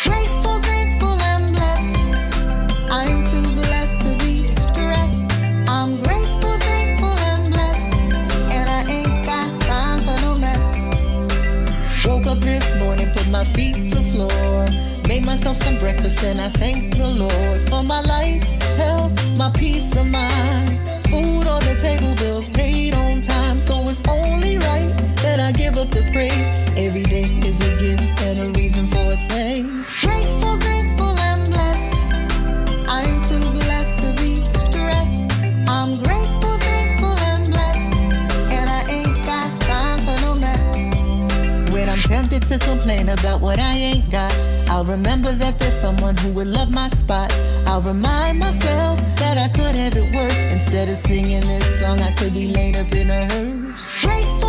Grateful, thankful, and blessed. I'm too blessed to be stressed. I'm grateful, thankful, and blessed. And I ain't got time for no mess. Woke up this morning, put my feet to floor. Made myself some breakfast and I thank the Lord for my life, health, my peace of mind. Food on the table, bills paid on time. So it's only right that I give up the praise. Every day is a gift and a reason for a thank. Grateful, thankful, and blessed. I'm too blessed to be stressed. I'm grateful, thankful, and blessed. And I ain't got time for no mess. When I'm tempted to complain about what I ain't got, I'll remember that there's someone who would love my spot. I'll remind myself that I could have it worse. Instead of singing this song, I could be laid up in a hearse. Grateful,